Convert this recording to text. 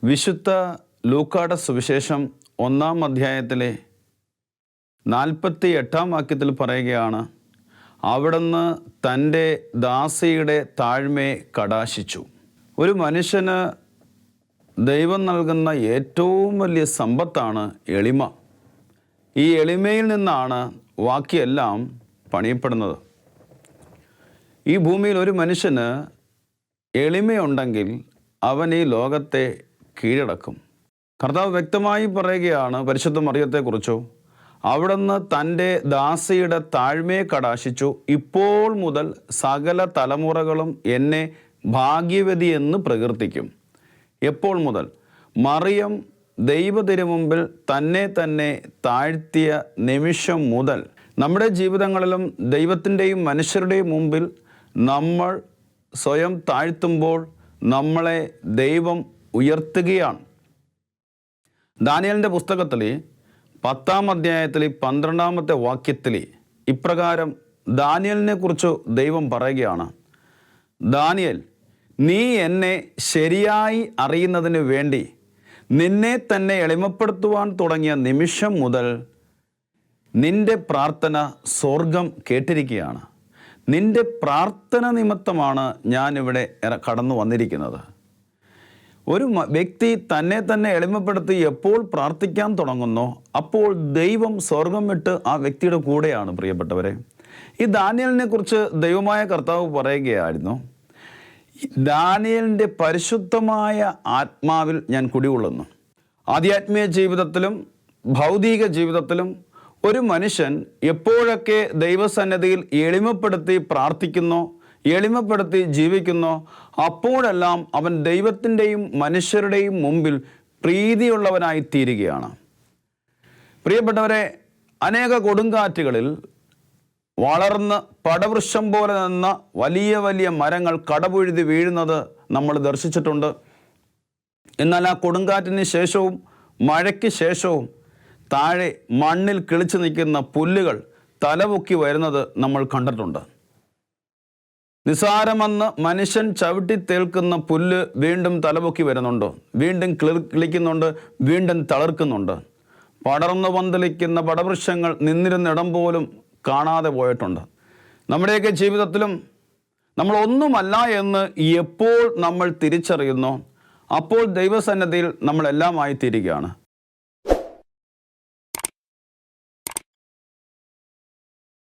വിശുദ്ധ ലൂക്കായുടെ സുവിശേഷം 1-ാം അധ്യായത്തിലെ 48-ാം വാക്യത്തിൽ പറയുകയാണ്, അവിടുന്ന് തൻ്റെ ദാസിയുടെ താഴ്മയെ കടാക്ഷിച്ചു. ഒരു മനുഷ്യന് ദൈവം നൽകുന്ന ഏറ്റവും വലിയ സമ്പത്താണ് എളിമ. ഈ എളിമയിൽ നിന്നാണ് ബാക്കിയെല്ലാം പണിയപ്പെടുന്നത്. ഈ ഭൂമിയിൽ ഒരു മനുഷ്യന് എളിമയുണ്ടെങ്കിൽ അവൻ ഈ ലോകത്തെ കീഴടക്കും. കർത്താവ് വ്യക്തമായി പറയുകയാണ് പരിശുദ്ധ മറിയത്തെക്കുറിച്ചോ, അവിടുന്ന് തൻ്റെ ദാസിയുടെ താഴ്മയെ കടാക്ഷിച്ചു, ഇപ്പോൾ മുതൽ സകല തലമുറകളും എന്നെ ഭാഗ്യവതി എന്ന് പ്രകീർത്തിക്കും. എപ്പോൾ മുതൽ? മറിയം ദൈവത്തിരുമുമ്പിൽ തന്നെ താഴ്ത്തിയ നിമിഷം മുതൽ. നമ്മുടെ ജീവിതങ്ങളിലും ദൈവത്തിൻ്റെയും മനുഷ്യരുടെയും മുമ്പിൽ നമ്മൾ സ്വയം താഴ്ത്തുമ്പോൾ നമ്മളെ ദൈവം ഉയർത്തുകയാണ്. ദാനിയേലിൻ്റെ പുസ്തകത്തിൽ 10-ാം അധ്യായത്തിൽ 12-ാമത്തെ വാക്യത്തിൽ ഇപ്രകാരം ദാനിയേലിനെ കുറിച്ച് ദൈവം പറയുകയാണ്, ദാനിയേൽ, നീ എന്നെ ശരിയായി അറിയുന്നതിന് വേണ്ടി നിന്നെ തന്നെ എളിമപ്പെടുത്തുവാൻ തുടങ്ങിയ നിമിഷം മുതൽ നിന്റെ പ്രാർത്ഥന സ്വർഗം കേട്ടിരിക്കുകയാണ്. നിന്റെ പ്രാർത്ഥന നിമിത്തമാണ് ഞാനിവിടെ കടന്നു വന്നിരിക്കുന്നത്. ഒരു വ്യക്തി തന്നെ എളിമപ്പെടുത്തി എപ്പോൾ പ്രാർത്ഥിക്കാൻ തുടങ്ങുന്നോ അപ്പോൾ ദൈവം സ്വർഗം വിട്ട് ആ വ്യക്തിയുടെ കൂടെയാണ്. പ്രിയപ്പെട്ടവരെ, ഈ ദാനിയേലിനെ കുറിച്ച് ദൈവമായ കർത്താവ് പറയുകയായിരുന്നു, ദാനിയേലിൻ്റെ പരിശുദ്ധമായ ആത്മാവിൽ ഞാൻ കുടികൊള്ളുന്നു. ആധ്യാത്മിക ജീവിതത്തിലും ഭൗതിക ജീവിതത്തിലും ഒരു മനുഷ്യൻ എപ്പോഴൊക്കെ ദൈവസന്നിധിയിൽ എളിമപ്പെടുത്തി പ്രാർത്ഥിക്കുന്നോ, എളിമപ്പെടുത്തി ജീവിക്കുന്നോ, അപ്പോഴെല്ലാം അവൻ ദൈവത്തിൻ്റെയും മനുഷ്യരുടെയും മുമ്പിൽ പ്രീതിയുള്ളവനായി തീരുകയാണ്. പ്രിയപ്പെട്ടവരെ, അനേക കൊടുങ്കാറ്റുകളിൽ വളർന്ന് പടവൃക്ഷം പോലെ നിന്ന വലിയ വലിയ മരങ്ങൾ കടപുഴുതി വീഴുന്നത് നമ്മൾ ദർശിച്ചിട്ടുണ്ട്. എന്നാൽ ആ കൊടുങ്കാറ്റിന് ശേഷവും മഴയ്ക്ക് ശേഷവും താഴെ മണ്ണിൽ കിളിച്ചു നിൽക്കുന്ന പുല്ലുകൾ തലപൊക്കി വരുന്നത് നമ്മൾ കണ്ടിട്ടുണ്ട്. നിസാരമെന്ന് മനുഷ്യൻ ചവിട്ടി തേൽക്കുന്ന പുല്ല് വീണ്ടും തലപൊക്കി വരുന്നുണ്ട്, വീണ്ടും കിളിക്കുന്നുണ്ട്, വീണ്ടും തളിർക്കുന്നുണ്ട്. പടർന്നു പന്തലിക്കുന്ന പടവൃക്ഷങ്ങൾ നിന്നിരുന്നിടം പോലും കാണാതെ പോയിട്ടുണ്ട്. നമ്മുടെയൊക്കെ ജീവിതത്തിലും നമ്മൾ ഒന്നുമല്ല എന്ന് എപ്പോൾ നമ്മൾ തിരിച്ചറിയുന്നോ അപ്പോൾ ദൈവസന്നിധിയിൽ നമ്മളെല്ലാമായി തീരുകയാണ്.